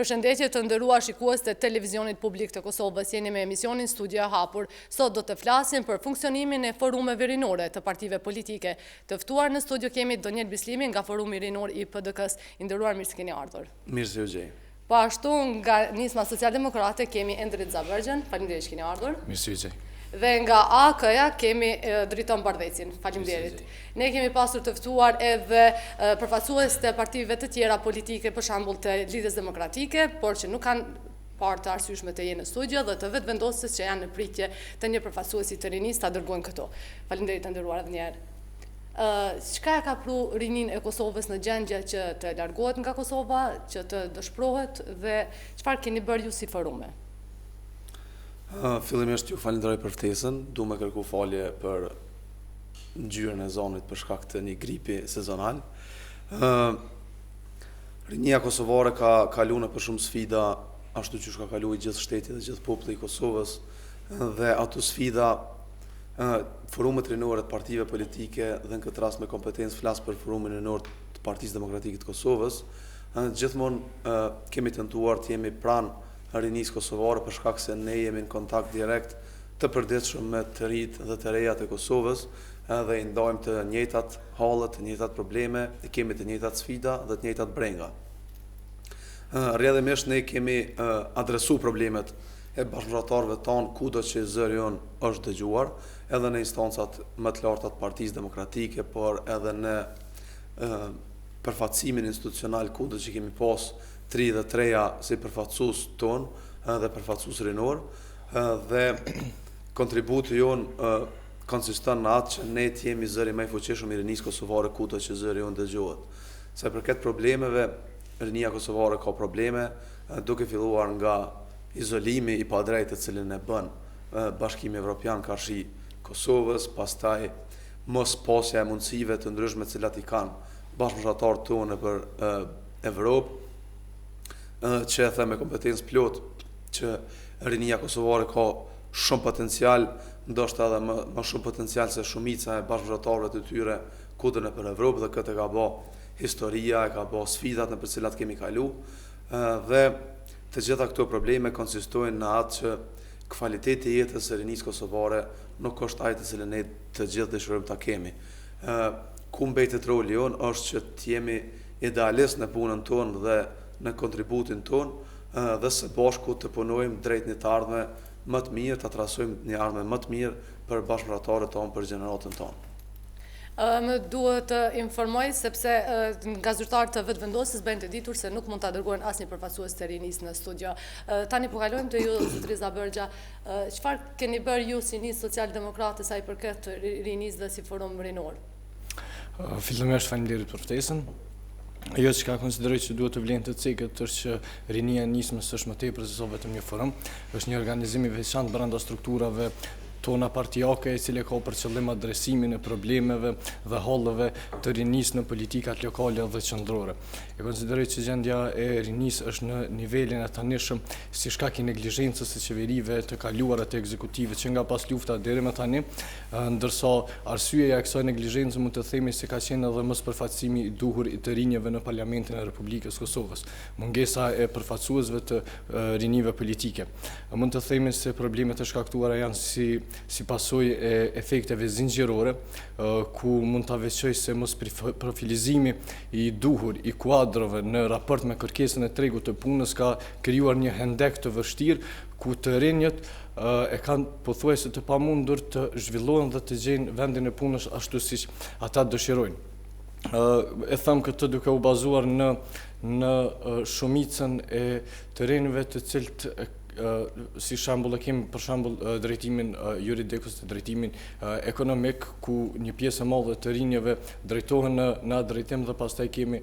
Përshëndetje të nderuar shikues të televizionit publik të Kosovës, jeni me emisionin Studia Hapur. Sot do të flasim për funksionimin e forumeve rinore të partive politike. Të ftuar në studio kemi Donjel Bislimin nga Forumi Rinor i PDK-s. I nderuar, mirë se keni ardhur. Mirë se u gjej. Po ashtu nga nisma socialdemokrate kemi Endrit Zabërgjën. Faleminderit që keni ardhur. Mirë se u gjej. Dhe nga AK-ja kemi Driton Bardhecin. Faleminderit. Ne kemi pasur të ftuar edhe përfaqësues të partive të tjera politike, për shembull të Lidhjes Demokratike, por që nuk kanë parë të arsyeshme të jenë në studio dhe të vetë vendosës që janë në pritje të një përfaqësuesi të rinisë ta dërgojnë këto. Faleminderit të nderuar edhe një herë. Çka ka pru rinin e Kosovës në gjendje që të largohet nga Kosova, që të dëshpërohet dhe çfarë keni bërë ju si forume? Fillimisht ju falenderoj për ftesën, du me kërku falje për ngjyrën e zonit për shkak të një gripi sezonal. Rinia kosovare ka kalu në për shumë sfida, ashtu që ka kalu i gjithë shteti dhe gjithë populli i Kosovës, dhe ato sfida forumet rinore të partive politike dhe në këtë rast me kompetencë flas për forumin rinor të Partisë Demokratike të Kosovës, gjithmonë kemi tentuar të jemi pranë rinisë kosovare për shkak se ne jemi në kontakt direkt të përditshëm me të rinjtë dhe të rejat e Kosovës dhe i ndajmë të njëjtat halle, të njëjtat probleme, kemi të njëjtat sfida dhe të njëjtat brenga. Rrjedhimisht ne kemi adresu problemet e bashkëpunëtorëve tonë kudo që zëri jonë është dëgjuar, edhe në instancat më të larta të Partisë Demokratike, por edhe në përfaqësimin institucional kudo që kemi pas 33-ja si përfaqësues tonë dhe përfaqësues rinor, dhe kontributi jonë konsiston në atë që ne të jemi zëri më i fuqishëm i rinisë kosovare kudo që zëri jonë dëgjohet. Se për këtë problemeve, rinia kosovare ka probleme, duke filluar nga izolimi i padrejtë të cilin e bën Bashkimi Evropian karshi Kosovës, pastaj mos pasja e mundësive të ndryshme të cilat i kanë bashkëpunëtorët tonë për Evropë, që e the me kompetencë plot që rinia kosovare ka shumë potencial, ndoshta edhe më shumë potencial se shumica e bashkëpunëtorëve të tyre kudo në për Evropë, dhe këtë e ka bë historia, e ka bë sfidat në për cilat kemi kalu, dhe të gjitha këto probleme konsistojnë në atë që kvaliteti i jetës së rinisë kosovare nuk është ai të cilën ne të gjithë dëshirojmë ta kemi. Ku mbetet roli jonë është që të jemi idealist në punën tonë dhe në kontributin tonë dhe së bashku të punojmë drejt një të ardhme më të mirë, të trasojmë një ardhme më të mirë për bashkëpunëtorët tonë, për gjeneratën tonë. Më duhet të informoj sepse nga zyrtarët të vetëvendosjes bëjnë të ditur se nuk mund ta dërgojnë asnjë përfaqësues të rinisë në studio. Tani po kalojmë te ju, zotëri Zabërgja. Çfarë keni bërë ju si nisë socialdemokrate sa i përket rinisë dhe si forum rinor? Fillimisht faleminderit për ftesën. Ajo që ka konsideroj që duhet të vlen të cekët është që rinia nismës është më tepër se vetëm një forum, është një organizim i veçantë brenda strukturave tona partijake, e cili ka për qëllim adresimin e problemeve dhe halleve të rinisë në politikat lokale dhe qendrore. E konsideroj që gjendja e rinisë është në nivelin e tanishëm si shkak i neglizhencës së qeverive të kaluara të ekzekutivit që nga pas lufta deri më tani, ndërsa arsyeja e kësaj neglizhencë mund të themi se ka qenë edhe mospërfaqësimi i duhur i të rinjeve në Parlamentin e Republikës Kosovës, mungesa e përfaqësuesve të rinive politike. Mund të themi se problemet e shkaktuara janë si pasojë e efekteve zinxhirore, ku mund ta veçoj se mos profilizimi i duhur i kuadrove në raport me kërkesën e tregut të punës ka krijuar një hendek të vështirë ku të rinjët e kanë pothuajse të pamundur të zhvillohen dhe të gjejnë vendin e punës ashtu siç ata dëshirojnë. E them këtë duke u bazuar në shumicën e të rinjve të cilët si shembull kemi për shembull drejtimin juridikus, drejtimin ekonomik, ku një pjesë e madhe të rinjeve drejtohen në atë drejtim dhe pastaj kemi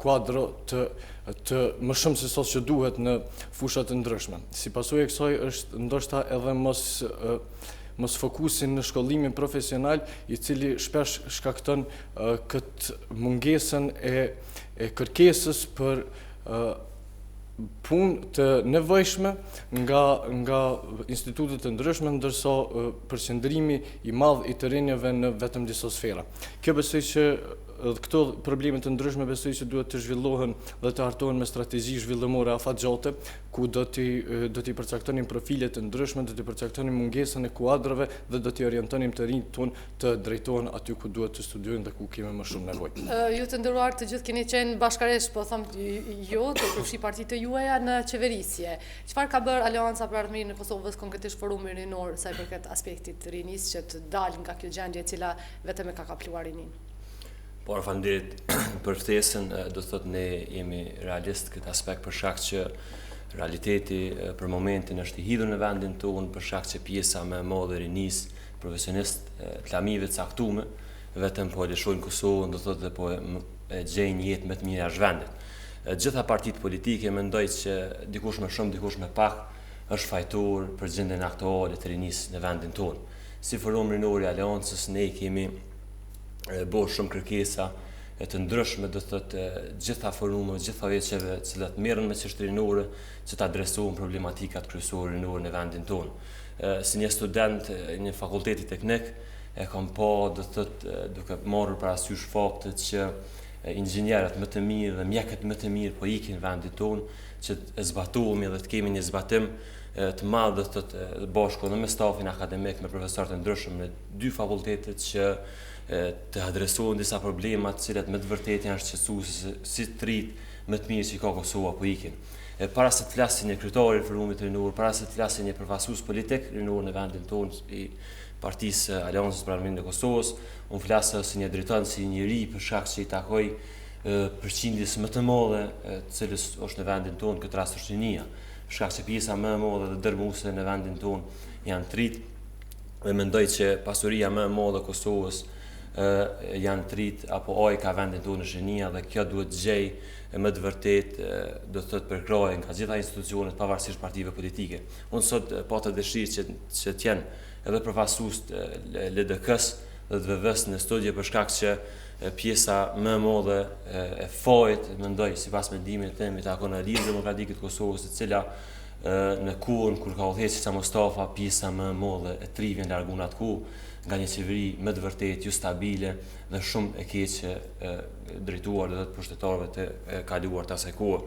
kuadro të më shumë se sa që duhet në fushat të ndryshme. Si pasojë e kësaj është ndoshta edhe mos fokusin në shkollimin profesional, i cili shpesh shkakton këtë mungesën e kërkesës për punë të nevojshme nga institutet të ndryshme, ndërsa përqendrimi i madh i të rinjeve në vetëm disa sfera. Kjo besoj që këto probleme të ndryshme besoj që duhet të zhvillohen dhe të hartohen me strategji zhvillimore afatgjate, ku do t'i përcaktonim profilet të ndryshme, do t'i përcaktonim mungesën e kuadrëve dhe do t'i orientonim të rinjt tonë të drejtohen aty ku duhet të studiojnë dhe ku kemi më shumë nevojë. Ju të nderuar të gjithë keni qenë bashkëresh, po them jo, të përfshi partitë të juaja në qeverisje. Çfarë ka bërë Aleanca për Ardhmërinë e Kosovës, konkretisht forumi rinor sa i përket aspektit të rinisë që të dalë nga kjo gjendje e cila vetëm e ka kapluar rinin? Por faleminderit për ftesën, do të thotë ne jemi realist këtë aspekt për shkak që realiteti për momentin është i hidhur në vendin tonë për shkak që pjesa më e madhe e rinisë profesionist të lamive të caktuar vetëm po e lëshojnë Kosovën, do të thotë dhe po e gjejnë jetë më të mirë jashtë vendit. Gjitha partitë politike mendoj që dikush më shumë, dikush më pak është fajtor për gjendjen aktuale të rinisë në vendin tonë. Si forum rinor i Aleancës ne kemi bërë shumë kërkesa të ndryshme, do të thotë gjitha forumet, gjitha veçeve që merren me çështje rinore, që të adresojnë problematikat kryesore rinore në vendin tonë. Si një student në fakulteti teknik e kam pa, do të thotë duke marrë parasysh faktet që inxhinierët më të mirë dhe mjekët më të mirë po ikin në vendin tonë, që të zbatohemi dhe të kemi një zbatim të madh, do të thotë bashkë me stafin akademik, me profesorë të ndryshëm në dy fakultetet që të adresohen disa problema të cilat me të vërtetë janë shqetësuese si të rritë më të mirë që ka Kosova po ikin. Para se të flasin një kryetari i forumit rinor, para se të flasin një përfaqësues politik rinor në vendin tonë i Partisë Aleancës për Ardhmërinë e Kosovës, unë flas si një drejton, si njëri për shkak që i takoj përqindjes më të madhe të cilës është në vendin tonë, këtë rast është Rinia, për shkak që pjesa më e madhe dhe dërmuese në vendin tonë janë trit, dhe mendoj që pasuria më e madhe e Kosovës janë trit apo ka vendin tonë në Rinia dhe kjo duhet gjej më të vërtet do të thotë përkraje nga gjitha institucionet pavarësisht partive politike. Unë sot pata dëshirë që të jenë edhe përfaqësues të LDK-s dhe të VV-s në studie për shkak që pjesa më e madhe e fajit mendoj sipas mendimit tim i takon Lidhjes Demokratike të Kosovës, e cila në kohën kur ka udhëhequr Sa Mustafa, pjesa më e madhe e trivjen largu në atë kohë nga një qeveri më të vërtet, ju stabile dhe shumë e keqe drejtuar dhe të pushtetarëve të kaluar të asaj kohe.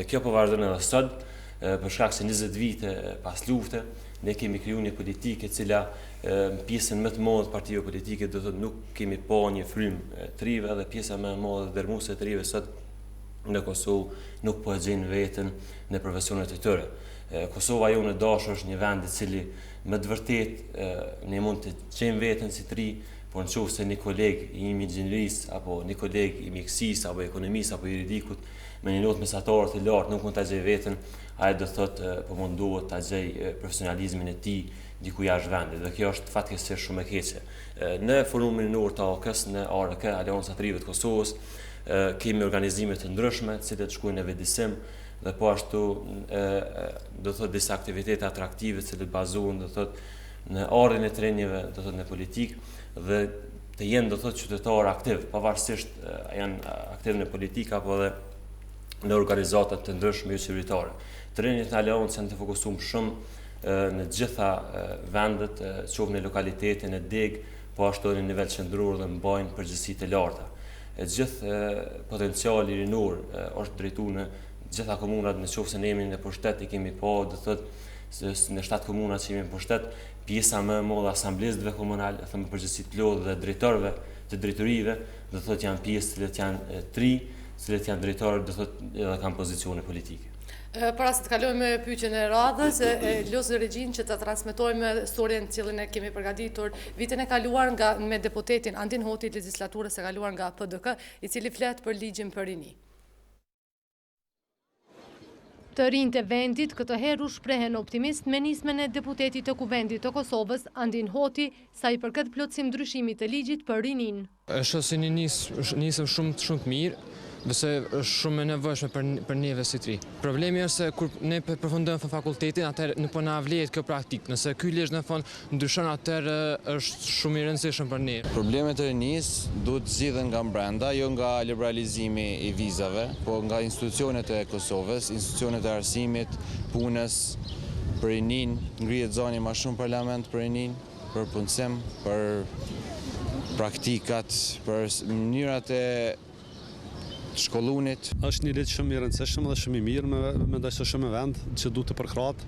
Kjo po vazhdon edhe sot, për shkak se 20 vite pas lufte, ne kemi krijuar një politikë e cila pjesën më të madhe të partive politike do të thotë nuk kemi pa një frymë trive dhe pjesa më e madhe dërmuese e trive sot në Kosovë nuk po e gjejnë veten në profesionet e tyre. Kosova jonë e dashur është një vend i cili me të vërtet ne mund të gjejmë veten si tri, por nëse një koleg i inxhinierisë apo një koleg i mjekësisë apo ekonomisë apo juridikut me një notë mesatare të lartë nuk mund ta gjej veten, ai do thotë po munduhet ta gjej profesionalizmin e tij diku jashtë vendit dhe kjo është fatkeqësisht shumë e keqe. Në forumin rinor të AOK-s, në ARK, Aleanca Trive të Kosovës, kemi organizime të ndryshme, të cilat shkojnë në vedisim dhe po ashtu do thotë disa aktivitete atraktive që bazohen do thotë në ardhjen e trenjeve, do thotë në politikë dhe të jenë do thotë qytetarë aktiv, pavarësisht janë aktiv në politikë apo edhe në organizata të ndryshme jo qeveritare. Trenjet në Aleancë janë të fokusuar shumë në gjitha vendet, qoftë në lokalitete, në deg, po ashtu në nivel qendror dhe mbajnë përgjegjësi të larta. Gjithë potenciali rinor është drejtuar në gjitha komunat, në qoftë se ne jemi në pushtet i kemi pa, do thotë në 7 komuna që jemi në pushtet, pjesa më e madhe e asamblezëve komunale, thënë përgjegjësi të lodhë dhe drejtorëve të drejtorive, do thotë janë pjesë që janë tri, që janë drejtorë, do thotë edhe kanë pozicione politike. Para se të kalojmë me pyetjen e radhës, losë regjin që ta transmetojmë historinë të cilën e kemi përgatitur vitin e kaluar me deputetin Andin Hoti të legjislaturës së kaluar nga PDK, i cili flet për ligjin për rini. Të rinjtë e vendit këtë herë u shprehen optimist me nismën e deputetit të Kuvendit të Kosovës, Andin Hoti, sa i përket plotësim ndryshimit të ligjit për rinin. Është si një nisëm shumë të mirë, Dëse është shumë e nevojshme për neve si tri. Problemi është se kur ne përfundojmë fakultetin, atëherë nuk po na vlehet kjo praktikë. Nëse ky ligj në fund ndryshon, atëherë është shumë i rëndësishëm për ne. Problemet e rinisë duhet zgjidhen nga brenda, jo nga liberalizimi i vizave, po nga institucionet e Kosovës, institucionet e arsimit, punës, për rinin, ngrihet zoni më shumë parlament për rinin, për punësim, për praktikat, për mënyrat e shkollunit. Është një ligj shumë i rëndësishëm dhe shumë i mirë, mendoj se shumë e vend që duhet të përkrahet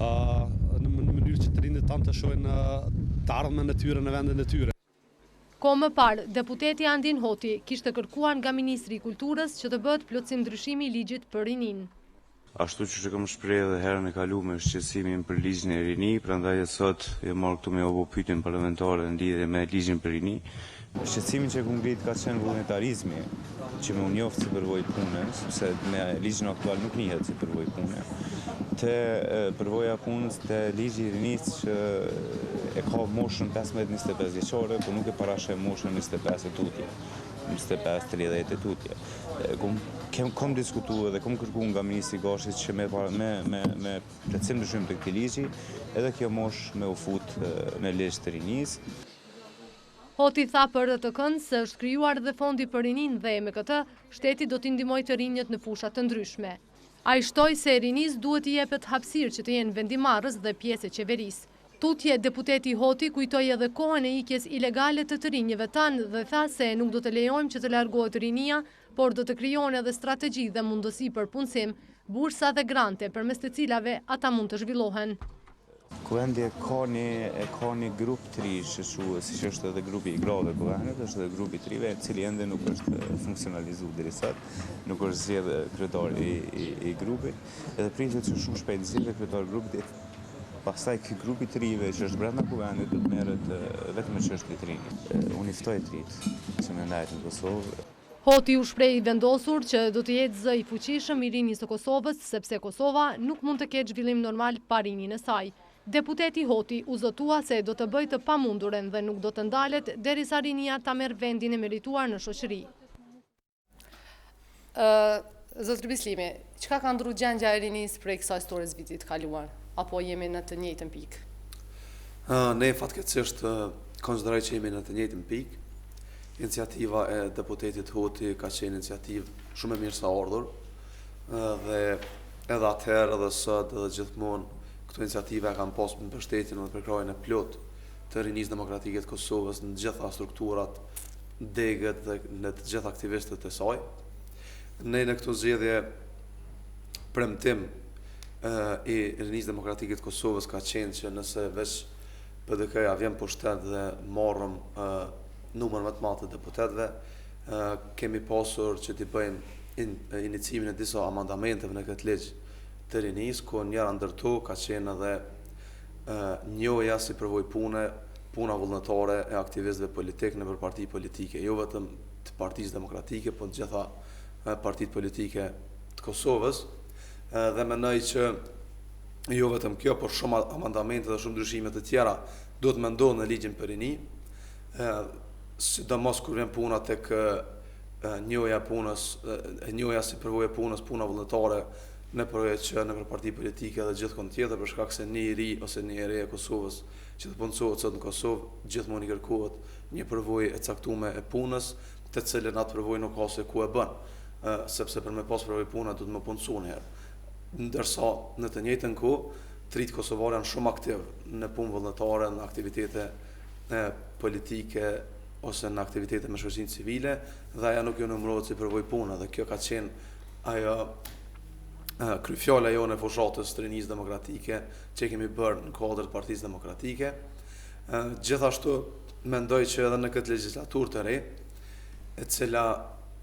në mënyrë që të rinjtë tanë të shohin të ardhmen e tyre në vendin e tyre. Ko më parë, deputeti Andin Hoti kishte kërkuar nga Ministri i Kulturës që të bëhet plotësim ndryshimi i ligjit për rinin. Ashtu që kam shprehë edhe herën e kaluar shqetësimin për ligjin e rini, prandaj sot e marr këtu me ovo pyetjen parlamentare në lidhje me ligjin për rini. Shqetësimin që kam ngrit ka qenë vullnetarizmi, që më njoftë si përvojë pune, sepse me ligjin aktual nuk njihet si përvojë pune. Te përvoja punës te ligji i rinis që e ka moshën 15-25 vjeçore, por nuk e parashë moshën 25 e tutje. 25-30 e tutje. Kom diskutuar dhe kom kërkuar nga Ministri Gashit që me plotësim ndryshim të këtij ligji, edhe kjo moshë me u fut në ligj të rinis. Hoti tha për të kënd se është krijuar dhe fondi për rinin dhe me këtë, shteti do t'i ndihmojë të rinjët në fusha të ndryshme. Ai shtoi se rinis duhet i jepet hapësirë që të jenë vendimarrës dhe pjesë e qeverisë. Tutje, deputeti Hoti kujtoi edhe kohën e ikjes ilegale të rinjëve tanë dhe tha se nuk do të lejojmë që të largohet Rinia, por do të krijohen edhe strategji dhe mundësi për punësim, bursa dhe grante përmes të cilave ata mund të zhvillohen. Kuvendi ka një grup të ri, siç është edhe grupi i grave kuvendit, është edhe grupi i trive, i cili ende nuk është funksionalizuar deri sot, nuk është zgjedhë kryetari i grupit, edhe pritet që shumë shpejt zgjedhë kryetari i grupit. Pastaj ky grupi i trive që është brenda kuvendit do të merret vetëm me çështje të rinjit. Unë ftoj të rit që më ndajnë në Kosovë. Hoti u shpreh i vendosur që do të jetë zë i fuqishëm i rinjës së Kosovës, sepse Kosova nuk mund të ketë zhvillim normal pa rinjin e saj. Deputeti Hoti u zotua se do të bëjë të pamunduren dhe nuk do të ndalet derisa rinia ta merr vendin e merituar në shoqëri. Zotri Bislimi, çka ka ndru gjendja e rinis prej kësaj historisë vitit kaluar? Apo jemi në të njëjtën pikë? Ne fatkeqësisht konsideroj që jemi në të njëjtën pikë. Iniciativa e deputetit Hoti ka qenë iniciativë shumë e mirë sa ardhur, dhe edhe atëherë edhe sot edhe gjithmonë këto iniciativa kanë pasur mbështetjen dhe përkrahjen e plot të rinisë demokratike të Kosovës në të gjitha strukturat, degët dhe në të gjitha aktivistët e saj. Ne në këtë zgjedhje premtim i rinisë demokratike të Kosovës ka qenë që nëse veç PDK-ja vjen pushtet dhe marrëm numër më të madh të deputetëve, kemi pasur që t'i bëjmë iniciimin e disa amendamenteve në këtë ligj të rinisë, ku njëra ndër to ka qenë edhe njohja si përvojë puna vullnetare e aktivistëve politikë nëpër parti politike, jo vetëm të Partisë Demokratike, por të gjitha partitë politike të Kosovës. Dhe mendoj që jo vetëm kjo, por shumë amendamente dhe shumë ndryshime të tjera duhet me ndodhë në ligjin për rini, sidomos kur vjen puna tek njohja si përvojë e punës, puna vullnetare nëpër parti politike dhe gjithkund tjetër, për shkak se një i ri ose një e re e Kosovës që të punësohet sot në Kosovë, gjithmonë i kërkohet një përvojë e caktuar e punës, të cilën atë përvojë nuk ka se ku e bën, sepse për me pas përvojë puna duhet më punësu një herë. Ndërsa në të njëjtën kohë trit kosovarë janë shumë aktiv në punë vullnetare, në aktivitete politike ose në aktivitete me shoqërinë civile, dhe ajo nuk ju numërohet si përvojë puna, dhe kjo ka qenë ajo kryefjala jone e fushatës të rinisë demokratike që kemi bërë në kuadër të Partisë Demokratike. Gjithashtu mendoj që edhe në këtë legjislaturë të re, e cila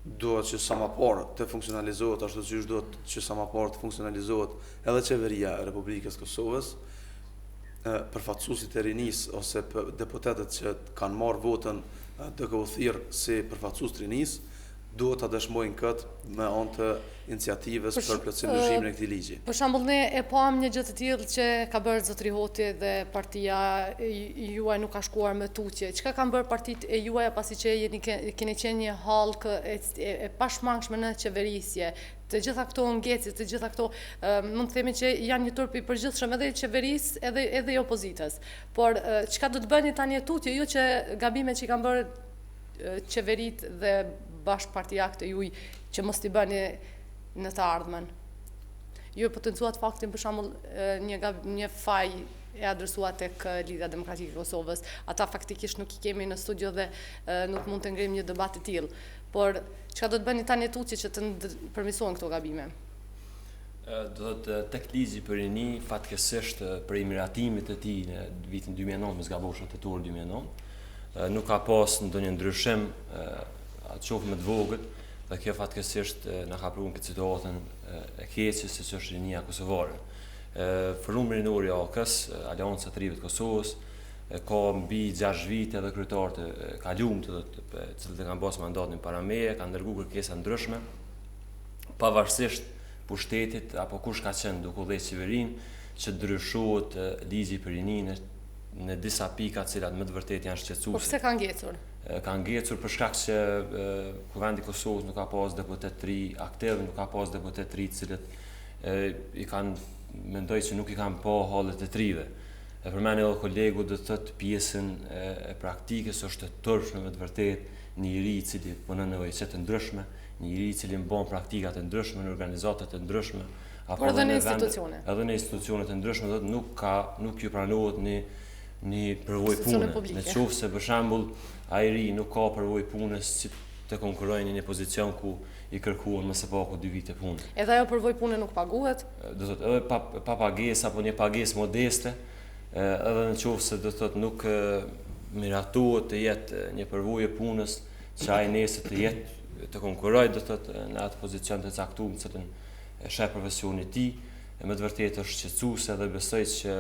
duhet që sa më parë të funksionalizohet, ashtu siç duhet që sa më parë të funksionalizohet edhe qeveria e Republikës Kosovës, përfaqësuesit e rinisë ose deputetët që kanë marrë votën të këuthirë si përfaqësues të rinisë, duhet ta dëshmojnë këtë me anë të iniciativës për plotësim ndryshimin e këtij ligji. Për shembull, ne e pam një gjë të tillë që ka bërë zotri Hoti dhe partia juaj nuk ka shkuar me tutje. Çka kanë bërë partitë e juaja pasi që keni qenë një hallkë e pashmangshme në qeverisje? Të gjitha këto ngecje, të gjitha këto mund të themi që janë një turp i përgjithshëm edhe i qeverisë edhe i opozitës. Por çka do të bëni tani tutje, ju që gabimet që kanë bërë qeveritë dhe bashkëpartijakët e juaj që mos t'i bëni në të ardhmen? Ju e potencuat faktin për shembull një faj e adresua tek Lidhja Demokratike e Kosovës. Ata faktikisht nuk I kemi në studio dhe nuk mund të ngrim një debat të tillë. Por çka do të bëni tani Tuçi që të përmirësohen këto gabime? Do të tek ligji për rini, fatkeqësisht për emiratimit të tij në vitin 2009, me zgabosha tetor 2009, nuk ka pas ndonjë ndryshim atë qoftë më të vogël, dhe kjo fatkeqësisht na ka pruar këtë situatën e keqe se ç'është rinia kosovare. Forumi rinor I AK-s, Aleanca e Rive të Kosovës, ka mbi 6 vite edhe kryetarët e kaluam të cilët e kanë pas mandatin para meje, kanë dërguar kërkesa ndryshme, pavarësisht pushtetit apo kush ka qenë duke udhëhequr qeverinë, që ndryshohet ligji për rininë në disa pika të cilat më të vërtetë janë shqetësuese. Po pse ka ngecur? Ka ngecur për shkak që Kuvendi I Kosovës nuk ka pas deputet të ri aktiv, nuk ka pas deputet të ri të cilët I kanë mendoj që nuk I kanë pa hallet e trive. E përmend edhe kolegu do të thotë pjesën e praktikës është të tërshme me të vërtetë një I cili punon në OIC të ndryshme, një I cili mban praktika të ndryshme në organizata të ndryshme, apo edhe në institucione. Edhe në institucione të ndryshme, do të nuk ju pranohet një përvojë pune. Në qoftë se për shembull ai ri nuk ka përvojë punës që të konkurrojnë në një pozicion ku I kërkuan më së paku 2 vite punë. Edhe ajo përvojë pune nuk paguhet? Do thotë edhe pa pagesë apo një pagesë modeste, edhe në qoftë se do thotë nuk miratohet të jetë një përvojë punës që ai nesër të jetë të konkurrojë do thotë në atë pozicion të caktuar në cilën e sheh profesionin e tij, me të vërtetë është shqetësuese dhe besoj që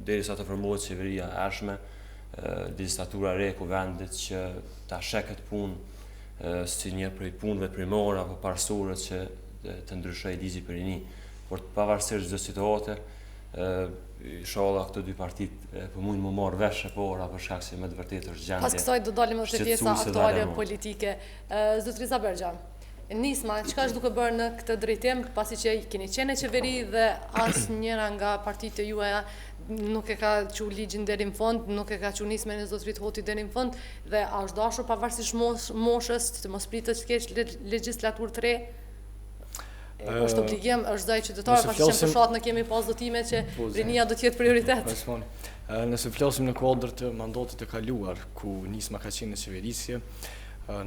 derisa të formohet qeveria e ardhshme, legjislatura e re e Kuvendit që ta sheh këtë punë si një prej punëve primore apo parësore që të ndryshojë ligji për rini. Por pavarësisht çdo situate, inshallah këto dy partitë po mundin më marr vesh apo ora për shkak se më të vërtetë është gjendje. Pas kësaj do dalim edhe te pjesa aktuale politike. Zotëria Bergja, nisma, çka është duke bërë në këtë drejtim, pasi që keni qenë në qeveri dhe asnjëra nga partitë juaja nuk e ka çu ligjin deri në fund, nuk e ka çu nismën e zotërit Hoti deri në fund dhe a është dashur pavarësisht moshës të mos pritet të kesh legjislaturë të re? Është obligim, është zdaj qytetarë, pasi që për fat në kemi pas dotime që rinia do të jetë prioritet. Nëse flasim në kuadër të mandatit të kaluar, ku nisma ka qenë në qeverisje,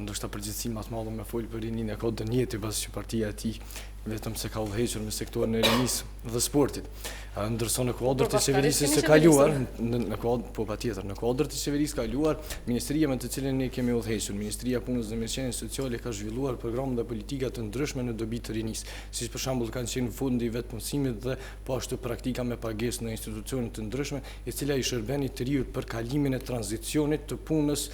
ndoshta përgjegjësinë më të madhe me fol për rininë e ka dënjeti pasi që partia e tij vetëm se ka udhëhequr me sektorin e rinisë dhe sportit. Ndërsa në kuadër të qeverisë së kaluar, në kuadër të qeverisë kaluar, ministria me të cilën ne kemi udhëhequr, Ministria e Punës dhe Mirëqenies Sociale ka zhvilluar programe dhe politika të ndryshme në dobi të rinisë, siç për shembull kanë qenë fundi I vetpunësimit dhe po ashtu praktika me pagesë në institucione të ndryshme, e cila I shërben të rijut për kalimin e tranzicionit të punës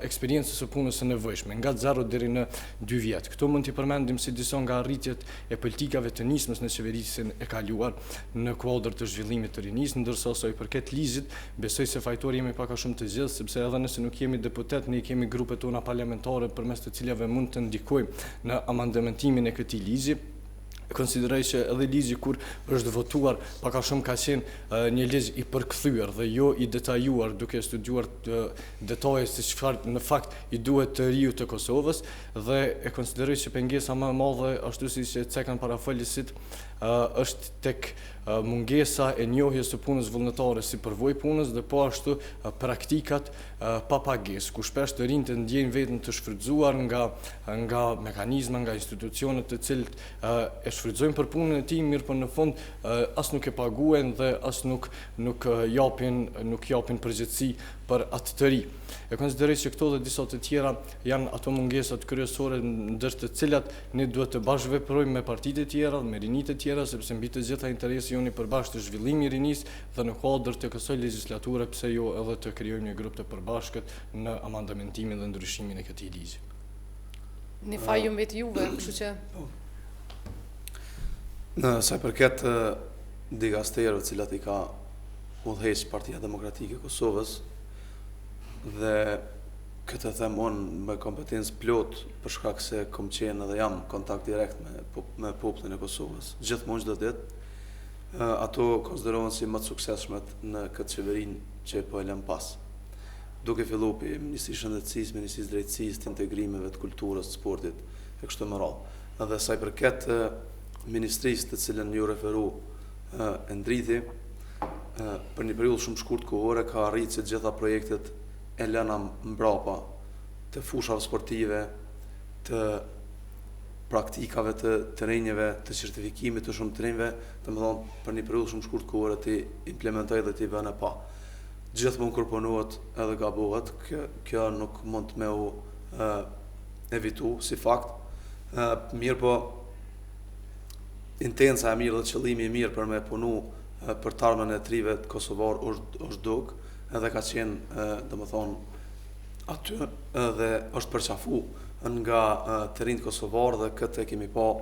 eksperiencës së punës së nevojshme, nga 0 deri në 2 vjet. Këto mund t'i përmendim si disa nga arritjet e politikave të nismës në qeverisjen e kaluar në kuadër të zhvillimit të rinisë, ndërsa sa I përket ligjit, besoj se fajtori jemi pak a shumë të gjithë, sepse edhe nëse nuk jemi deputet, ne kemi grupet tona parlamentare përmes të cilave mund të ndikojmë në amandementimin e këtij ligji. Konsideroj që edhe ligji kur është votuar pak a shumë ka qenë një ligj I përkthyer dhe jo I detajuar duke studiuar detaje se çfarë në fakt I duhet të riu të Kosovës dhe e konsideroj që pengesa më e madhe ashtu siç e cekan parafalisit është tek mungesa e njohjes së punës vullnetare si përvojë punës dhe po ashtu praktikat pa pagesë, ku shpesh të rinjtë ndjejnë veten të shfrytzuar nga mekanizma, nga institucionet të cilët e shfrytëzojnë për punën e tij, mirë po në fund as nuk e paguajnë dhe as nuk japin përgjegjësi për atë të ri. E konsideroj që këto dhe disa të tjera janë ato mungesat kryesore ndër të cilat ne duhet të bashkëveprojmë me partitë e tjera, me rinitë e tjera, sepse mbi të gjitha interesi joni përbashkët të zhvillimi I rinisë dhe në kuadër të kësaj legjislature pse jo edhe të krijojmë një grup të përbashkët në amandamentimin dhe ndryshimin e këtij ligji. Në faj ju mbet juve, kështu që në sa I përket digasterëve të cilat I ka udhëhequr Partia Demokratike e Kosovës dhe këtë them unë me kompetencë plot për shkak se kom qenë dhe jam kontakt direkt me popullin e Kosovës. Gjithmonë çdo ditë ato konsiderohen si më të suksesshmet në këtë qeverinë që po e lëm pas. Duke filluar pi Ministrisë Shëndetësisë, Ministrisë Drejtësisë, të integrimeve të kulturës, të sportit e kështu me radhë. Edhe sa I përket ministrisë të cilën ju referu e ndriti, për një periudhë shumë shkurt kohore ka arritë që gjitha projektet e lëna mbrapa të fushave sportive, të praktikave të trenjeve, të certifikimit të shumë trenjve, të më thonë për një periudhë shumë shkurt kohore të implementoj dhe të i vënë pa. Gjithmonë kur punohet edhe gabohet, kjo nuk mund me u evitu si fakt. Mirë po, intenca e mirë dhe qëllimi i mirë për me punu për të ardhmen e trive të Kosovar është duk, edhe ka qenë, dhe më thonë, aty edhe është përqafu nga të rinjt Kosovar dhe këtë e kemi pa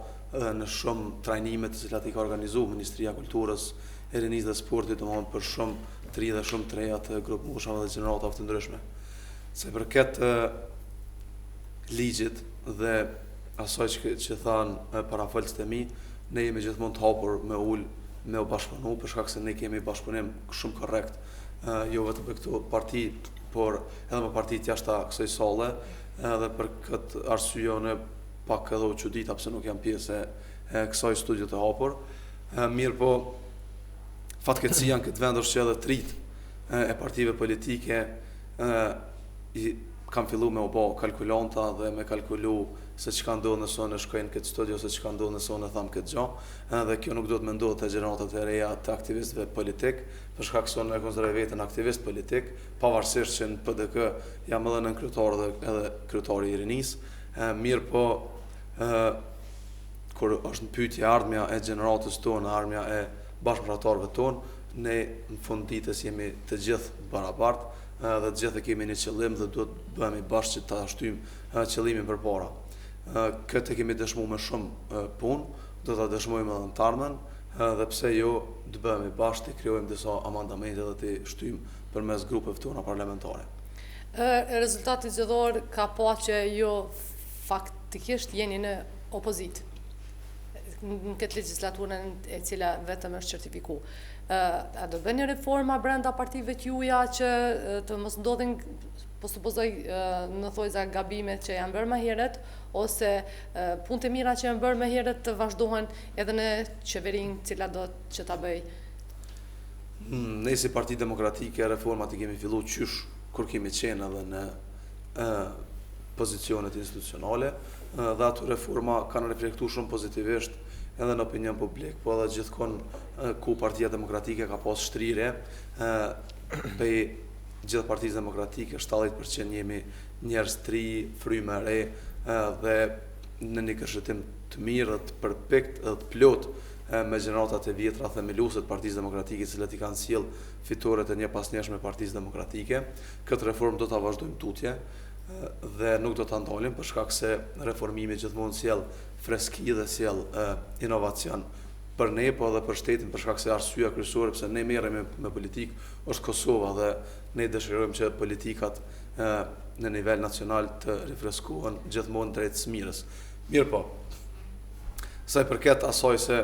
në shumë trajnime të cilat i ka organizu Ministria Kulturës, e Rinisë dhe Sportit, dhe më për shumë tri dhe shumë treja të grupë mushave dhe gjeneratave të ndryshme. Se për këtë ligjit dhe asoj që thanë parafolës të mi, ne jemi gjithmonë të hapur me ullë, me u bashkëpunu, për shkak se ne kemi bashkëpunim shumë korrekt, jo vetëm për këto parti, por edhe me partit jashta kësaj sale, edhe për këtë arsye ne pak edhe u çudita pse nuk jam pjesë e kësaj studio të hapur. Mirë po, fatkeqësia në këtë vend është që edhe trit e partive politike kam fillu me u bë kalkulanta dhe me kalkulu se çka ndodh nëse unë shkoj në këtë studio, se çka ndodh nëse unë tham këtë gjë, dhe kjo nuk do të më ndodhë të gjeneratat e reja të aktivistëve politik, për shkak se unë e konsideroj veten aktivist politik, pavarësisht që në PDK jam edhe nën kryetar dhe edhe kryetari i Rinisë. Mirë po, kur është në pyetje ardhmja e gjeneratës tonë, ardhmja e bashkëpunëtorëve tonë, ne në fund ditës jemi të gjithë barabartë, dhe të gjithë kemi një qëllim dhe duhet bëhemi bashkë që ta shtyjmë qëllimin përpara. Këtë kemi dëshmu me shumë punë, do ta dëshmojmë edhe në të ardhmen, dhe pse jo të bëhemi bashkë të krijojmë disa amandamente dhe të shtyjmë përmes grupeve tona parlamentare. Rezultati zgjedhor ka pa që jo faktikisht jeni në opozitë në këtë legislaturën e cila vetëm është certifiku. A do bëni reforma brenda partive t'juja që të mos ndodhin, po supozoj në thojza gabimet që janë bërë më herët, ose punët e mira që janë bërë më herët të vazhdohen edhe në qeverinë cila do që ta bëj? Ne si Parti Demokratike reformat i kemi fillu qysh kur kemi qenë edhe në pozicionet institucionale, dhe ato reforma kanë reflektu shumë pozitivisht edhe në opinion publik, po edhe gjithkohë ku Partia Demokratike ka pas shtrirje, pej gjithë Partisë Demokratike 70% jemi njerëz tri, frymë e re, dhe në një kërshëtim të mirë dhe të përpikt dhe të plot me gjeneratat e vjetra themeluese të Partisë Demokratike, të cilat i kanë sjell fitoret e një pas njëshme Partisë Demokratike. Këtë reformë do ta vazhdojmë tutje dhe nuk do ta ndalim për shkak se reformimi gjithmonë sjell freski dhe sjell inovacion për ne, po edhe për shtetin, për shkak se arsyeja kryesore pse ne merremi me politikë është Kosova dhe ne dëshirojmë që politikat në nivel nacional të rifreskohen gjithmonë drejt smirës. Mirë po, sa i përket asaj se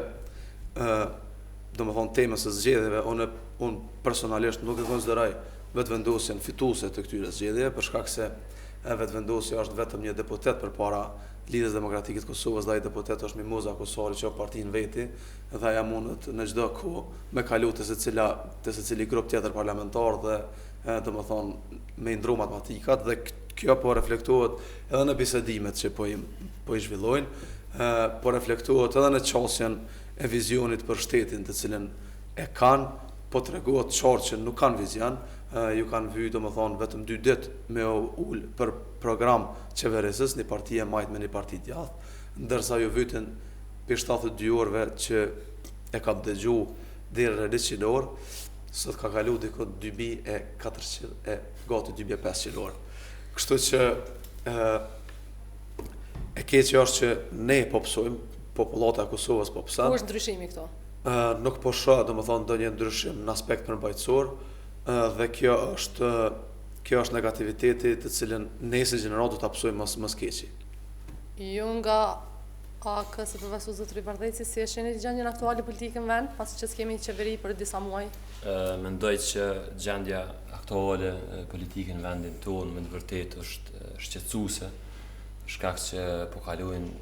domethënë temës së zgjedhjeve, unë personalisht nuk e konsideroj vetëvendosjen fituese të këtyre zgjedhjeve, për shkak se vetëvendosja është vetëm një deputet përpara Lidhjes Demokratike të Kosovës, dhe ai deputet është Mimoza Kosari që partinë veti, dhe ajo mundet në çdo kohë me kalu te secili grup tjetër parlamentar dhe domethënë me ndru matematikat, dhe kjo po reflektohet edhe në bisedimet që po i zhvillojnë, po reflektohet edhe në qasjen e vizionit për shtetin të cilën e kanë, po tregohet qartë që nuk kanë vizion, ju kanë vy domethënë vetëm 2 ditë me ul për program qeverisës, një parti e majt me një parti djathtë, ndërsa ju vytin për 72 orëve që e ka dëgju deri në 100 orë, sot ka kalu diku 2400 gati 2500 orë. Kështu që e keqja është që ne po pësojmë, popullata e Kosovës po pësën. Ku është ndryshimi këto? Nuk po shoh domethënë ndonjë ndryshim në aspekt përmbajtësor, dhe kjo është negativiteti të cilën ne si gjenerat do ta pësojmë mas keqi. Ju nga AK si përvesu zotëri Bardheci, si e sheni gjendjen aktuale politike në vend, pas që s'kemi qeveri për disa muaj? Mendoj që gjendja aktuale politike në vendin tonë me të vërtet është shqetësuese, shkak që po kalojnë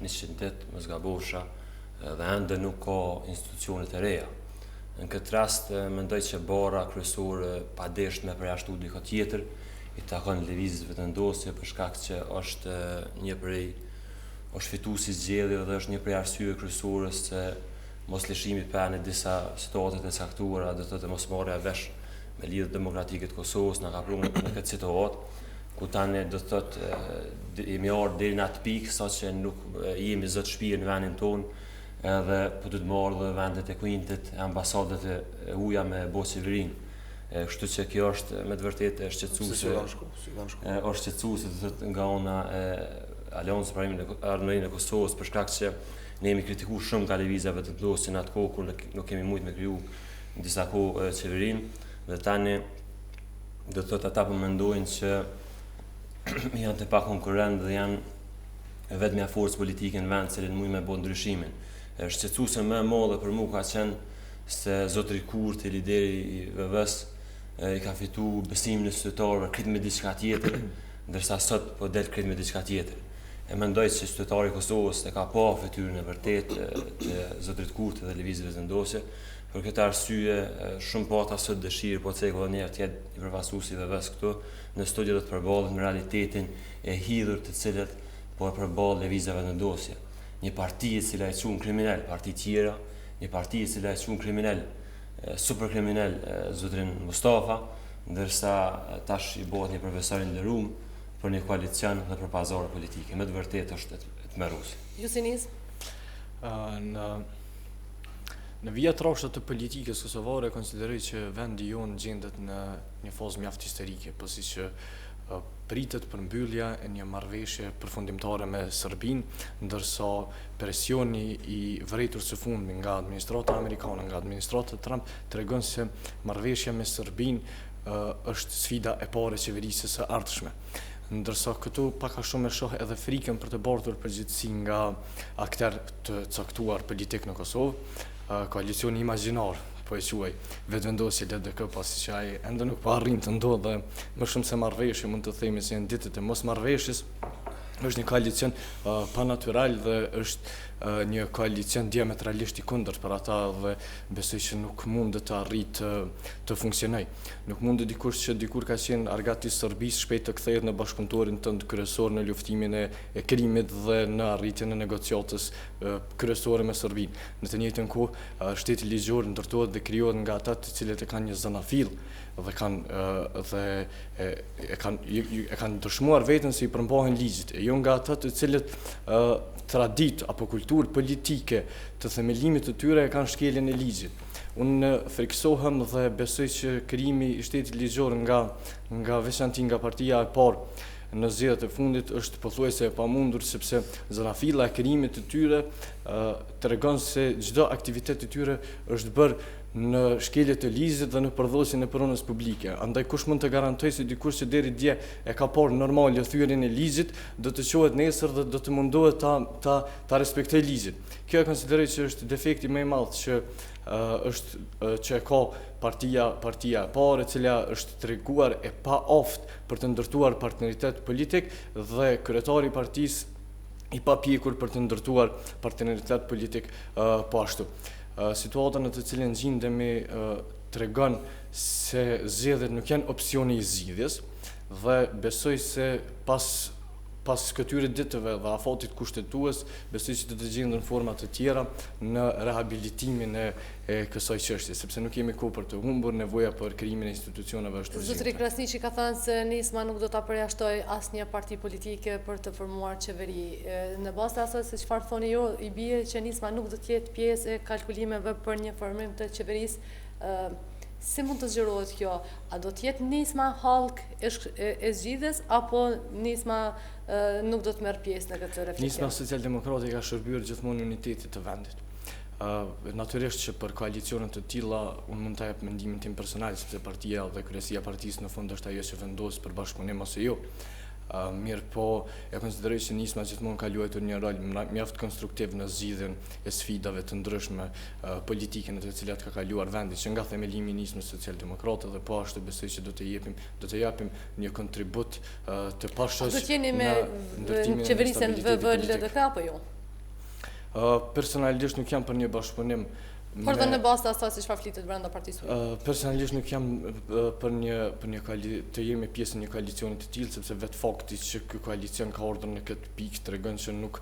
100 ditë, mos gabosha, dhe ende nuk ka institucionet e reja. Në këtë rast, mendoj që bara kryesore padeshtme përjashtu dikë tjetër, i takon lëvizjeve të ndosje për shkak që është fituesi zgjedhje dhe është një prej arsyeve kryesore se mos lëshimi për në disa situatet e caktuara, do të thotë mos marrja vesh me lidhjet demokratike të Kosovës na ka prunë në këtë situatë, ku tani do të thotë jemi ardhur deri në atë pikë saqë nuk jemi zot shtëpi në vendin tonë, edhe po të marrë dhe vendet e kuintit, ambasadet e huaja me bo qeverinë. Kështu që kjo është me të vërtetë shqetësuese. Është shqetësuese do të thotë nga ana e Aleancës për Ardhmërinë e Kosovës për shkak që ne jemi kritikuar shumë nga lëvizjeve të ndosjes në atë kohë kur nuk kemi mujt me kriju në disa kohë qeverinë dhe tani do të thotë ata po mendojnë që janë të pakonkurrent dhe janë vetëm forcë politike në vend që mund me bë ndryshimin. Shqetësuese më e madhe për mua ka qenë se zotëri Kurti, lideri i VV-s, i ka fitu besimin e qytetarëve krit me diçka tjetër, ndërsa sot po del krit me diçka tjetër. E mendoj që qytetari i Kosovës e ka pa fytyrën e vërtetë të zotërit Kurti dhe lëvizjeve të ndosje. Për këtë arsye shumë pata sot dëshirë po ceko edhe njerë tjetë i përfaqësuesi i VV-s këtu në studio do të përballet me realitetin e hidhur të cilët po e përballet lëvizjeve të ndosje. Një parti e cila e quhen kriminal, parti tjera, një parti e cila e quhen kriminal, super kriminal zotrin Mustafa, ndërsa tash i bëhet një profesor i nderuar për një koalicion dhe për pazare politike. Me të vërtetë është e tmerruese. Ju si nis? Në vija trashët të politikës kosovare konsideroj që vendi jonë gjendet në një fazë mjaft historike, pasi që pritet përmbyllja e një marrëveshje përfundimtare me Serbinë, ndërsa presioni i vërejtur së fundmi nga administrata amerikane, nga administrata Trump, tregon se marrëveshja me Serbinë është sfida e parë e qeverisë së ardhshme. Ndërsa këtu pak a shumë e shoh edhe frikën për të bardhur përgjithësi nga aktor të caktuar politik në Kosovë, koalicioni imagjinar, po e quaj, vetëvendosje LDK, pasi që ai ende nuk po arrin të ndodhë më shumë se marrëveshje, mund të themi se janë ditët e mos marrëveshjes, është një koalicion pa natyral dhe është një koalicion diametralisht i kundërt për ata dhe besoj që nuk mund të arrijë të funksionojë. Nuk mund dikush që dikur ka qenë argat i Serbisë shpejt të kthehet në bashkëpunëtorin tënd kryesor në luftimin e krimit dhe në arritjen e negociatës kryesore me Serbinë. Në të njëjtën kohë shteti ligjor ndërtohet dhe krijohet nga ata të cilët e kanë një zanafill dhe e kanë dëshmuar veten se i përmbahen ligjit, e jo nga ata të cilët tradit apo kulturë politike të themelimit të tyre e kanë shkeljen e ligjit. Unë friksohem dhe besoj që krijimi i shtetit ligjor nga veçanti nga partia e parë në zgjedhjet e fundit është pothuajse e pamundur, sepse zanafilla e krijimit të tyre tregon se çdo aktivitet e tyre është bërë në shkelje të ligjit dhe në përdhosjen e pronës publike. Andaj kush mund të garantojë se dikush që deri dje e ka parë normal thyrjen e ligjit, do të quhet nesër dhe do të mundohet ta respektojë ligjin. Kjo e konsideroj që është defekti më i madh që e ka partia e parë, e cila është treguar e pa oft për të ndërtuar partneritet politik dhe kryetari i partisë i papjekur për të ndërtuar partneritet politik po ashtu. Situata në të cilën gjendemi tregon se zgjedhjet nuk janë opsioni i zgjidhjes dhe besoj se pas këtyre ditëve dhe afatit kushtetues, besoj që do të gjenden forma të tjera në rehabilitimin e kësaj çështje, sepse nuk kemi kohë për të humbur, nevoja për krijimin e institucioneve është urgjente. Zotëri Krasniqi ka thënë se nisma nuk do ta përjashtojë asnjë parti politike për të formuar qeveri. Në bazë të asaj se çfarë thoni ju, i bie që nisma nuk do të jetë pjesë e kalkulimeve për një formim të qeverisë. Si mund të zgjerohet kjo? A do të jetë nisma hallk e zgjidhjes apo nisma nuk do të merr pjesë në këtë reflektim? Nisma socialdemokrate ka shërbyer gjithmonë unitetit të vendit. Natyrisht që për koalicionet të tilla unë mund të jap mendimin tim personal, sepse partia dhe kryesia e partisë në fund është ajo që vendos për bashkëpunim ose jo. Mirë po e konsideroj që nisma gjithmonë ka luajtur një rol mjaft konstruktiv në zgjidhjen e sfidave të ndryshme politike në të cilat ka kaluar vendi, që nga themelimi i nismës socialdemokrate dhe po ashtu besoj që do të japim një kontribut të pashos. Do të jeni me qeverisën VV-LDK apo jo? Personalisht nuk jam për një bashkëpunim Por dhe në bazë të asaj se çfarë flitet brenda partisë. Personalisht nuk jam për një të jemi pjesë në një koalicioni të tillë, sepse vetë fakti që ky koalicion ka ardhur në këtë pikë tregon që nuk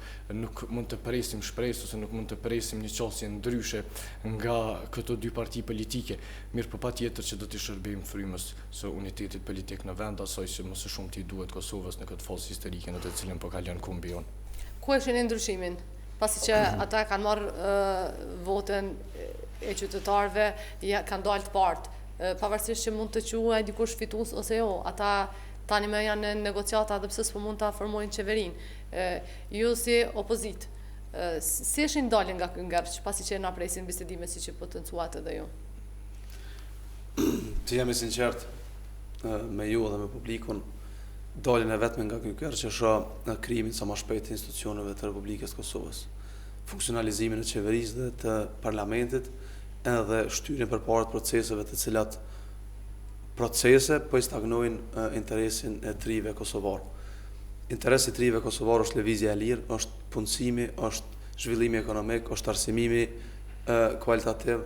mund të presim shpresë ose nuk mund të presim një qasje ndryshe nga këto dy parti politike. Mirë, po patjetër që do të shërbejmë frymës së unitetit politik në vend, asaj që më së shumti duhet Kosovës në këtë fazë historike në të cilën po kalon kumbi jon. Ku e shihni ndryshimin? Pasi që ata kanë marrë votën e qytetarëve, kanë dalë të partë, pavarësisht që mund të quaj dikush fitues ose jo, ata tani më janë në negociata dhe pse s'po mund ta formojnë qeverinë. Ju si opozitë, si e shin dalin nga ky ngjarje, pasi që na presin bisedime siç e potencuat edhe ju? Të jemi sinqert me ju dhe me publikun, daljen e vetme nga ky ngjarje që është krijimin sa më shpejt të institucioneve të Republikës Kosovës, funksionalizimin e qeverisë dhe të parlamentit, edhe shtyrjen përpara të proceseve të cilat procese po i stagnojnë interesin e trive kosovar. Interesi i trive kosovar është lëvizja e lirë, është punësimi, është zhvillimi ekonomik, është arsimimi kualitativ,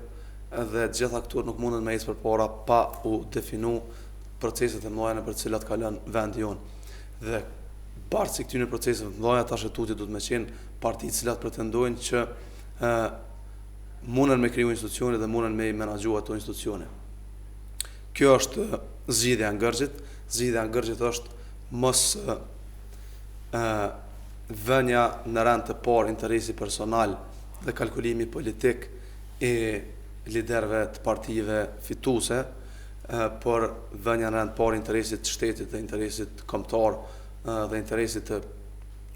dhe gjitha këtu nuk mundën me ecë përpara pa u definu proceset e mëdha për të cilat ka lënë vendi jonë. Dhe bartësi këtyre proceseve të mëdha, tash tuti do të më qenë parti të cilat pretendojnë që mundën me kriju institucione dhe mundën me menaxhu ato institucione. Kjo është zgjidhja e ngërgjit. Zgjidhja e ngërgjit është mos vënia në rand të parë interesi personal dhe kalkulimi politik i liderëve të partive fituese, por vënia në rand parë interesit të shtetit dhe interesit kombëtar dhe interesit të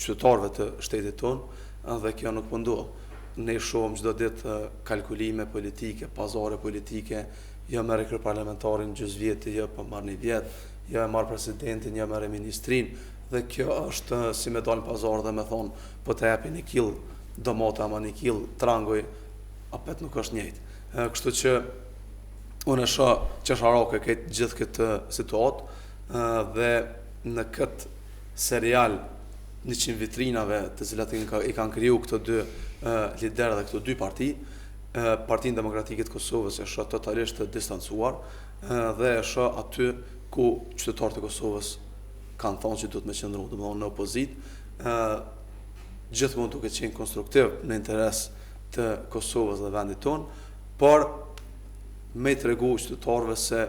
qytetarëve të shtetit tonë, dhe kjo nuk po ndodh. Ne shohim çdo ditë kalkulime politike, pazare politike, jo merr kryeparlamentarin gjysmëvjet, jo po marr një vjet, jo e marr presidentin, jo merr ministrin, dhe kjo është si me dalë në pazar dhe me thonë po të japi një kill domate ama një kill trangoj, apet nuk është njëjtë. Kështu që unë shoh qesharake gjithë këtë situatë dhe në këtë serial 100 vitrinave të cilat i kanë kriju këto dy liderë dhe këto dy parti, Partinë Demokratike të Kosovës e shoh totalisht të distancuar dhe e shoh aty ku qytetarët e Kosovës kanë thonë që duhet me qëndru, domethënë në opozitë, gjithmonë duke qenë konstruktiv në interes të Kosovës dhe vendit tonë, por me tregu qytetarëve se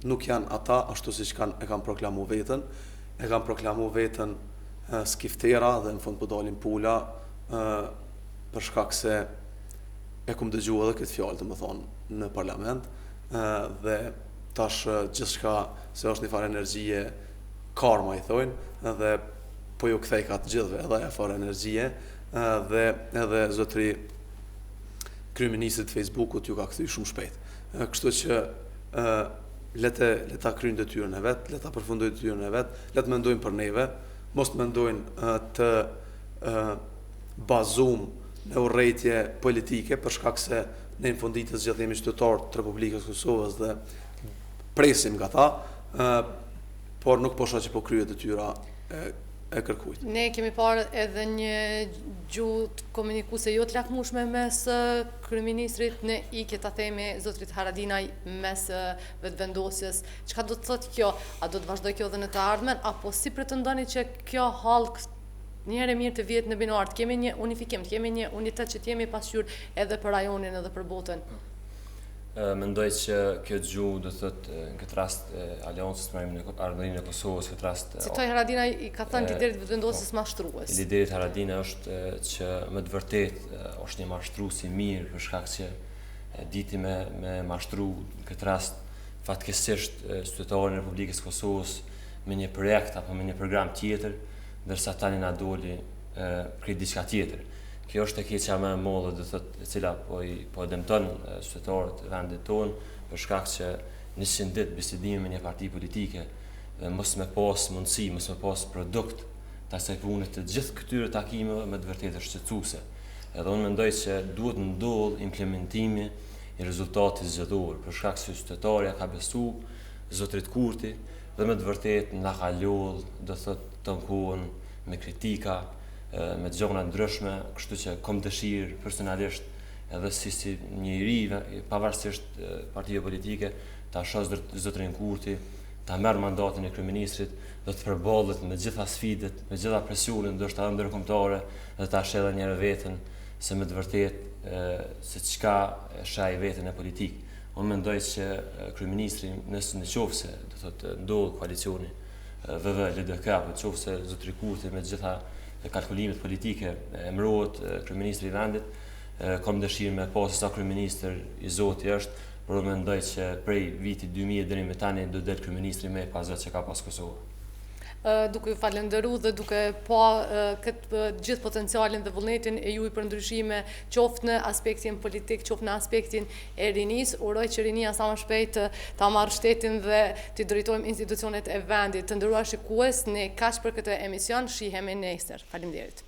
nuk janë ata ashtu siç e kanë proklamu veten, e kanë proklamu veten skiftera dhe në fund po dalin pula për shkak se e kum dëgjuar edhe këtë fjalë, domethënë në parlament, dhe tash gjithçka se është një farë energjie karma i thojnë, dhe po ju kthej ka të gjithëve edhe e farë energjie, dhe edhe zotri kryeministri të Facebookut ju ka kthy shumë shpejt. Kështu që le ta kryejnë detyrën e vet, le ta përfundojnë detyrën e vet, le të mendojnë për neve, mos të mendojnë të bazum në urrëtie politike, për shkak se ne në funditës gjithë jemi qytetarë të Republikës Kosovës dhe presim nga ta, por nuk po shoh që po kryet detyra e kërkuit. Ne kemi parë edhe një gjuhë komunikuese jo të lakmueshme mes kryeministrit në ikje ta themi zotrit Haradinaj mes vetëvendosjes. Çka do të thotë kjo? A do të vazhdojë kjo edhe në të ardhmen, apo si pretendoni që kjo hallk një herë mirë të vjetë në binar, të kemi një unifikim, të kemi një unitet që të jemi pasqyrë edhe për rajonin edhe për botën? Mendoj që kjo gjuhë do të thotë në këtë rast aleancës me ardhërinë e Kosovës, këtë rast Citoj Haradinaj i ka thënë liderit vetëvendosjes mashtrues. Liderit Haradinaj është që më të vërtet është një mashtrues i mirë, për shkak që diti me mashtru në këtë rast fatkeqësisht qytetarën e Republikës Kosovës me një projekt apo me një program tjetër, ndërsa tani na doli për diçka tjetër. Kjo është e keqja më e madhe, do thotë, e cila po dëmton qytetarët e vendit tonë, për shkak që 100 ditë bisedimi me një parti politike dhe mos me pas mundësi, mos me pas produkt të asaj pune të gjithë këtyre takimeve me të vërtetë është shqetësuese. Edhe unë mendoj që duhet ndodh implementimi i rezultatit zgjedhor, për shkak se qytetarja ka besu zotrit Kurti dhe me të vërtetë na ka lodh, do thotë, tënkuan me kritika, me gjona ndryshme, kështu që kom dëshirë personalisht edhe si një ri, pavarësisht partive politike, ta shoh zotrin Kurti, ta merr mandatin e kryeministrit, do të përballet me gjitha sfidet, me gjitha presionin, ndoshta edhe ndërkombëtare, dhe ta sheh edhe njëherë veten se me të vërtetë se çka shaj veten e politikë. Unë mendoj që kryeministri në qoftë se do thotë ndodh koalicioni VV-LDK, në qoftë se zotri Kurti me gjitha kalkulimet politike emërohet kryeministri i vendit, kam dëshirë me pas sa kryeministër i zoti është, por unë mendoj që prej vitit 2000 deri më tani do del kryeministri më pas që ka pas Kosova. Duke ju falenderuar dhe duke pa këtë gjithë potencialin dhe vullnetin e juaj për ndryshime, qoftë në aspektin politik, qoftë në aspektin e rinis, uroj që Rinia sa më shpejt ta marrë shtetin dhe të drejtojmë institucionet e vendit. Të nderuar shikues, ne kaq për këtë emision, shihemi nesër. Faleminderit.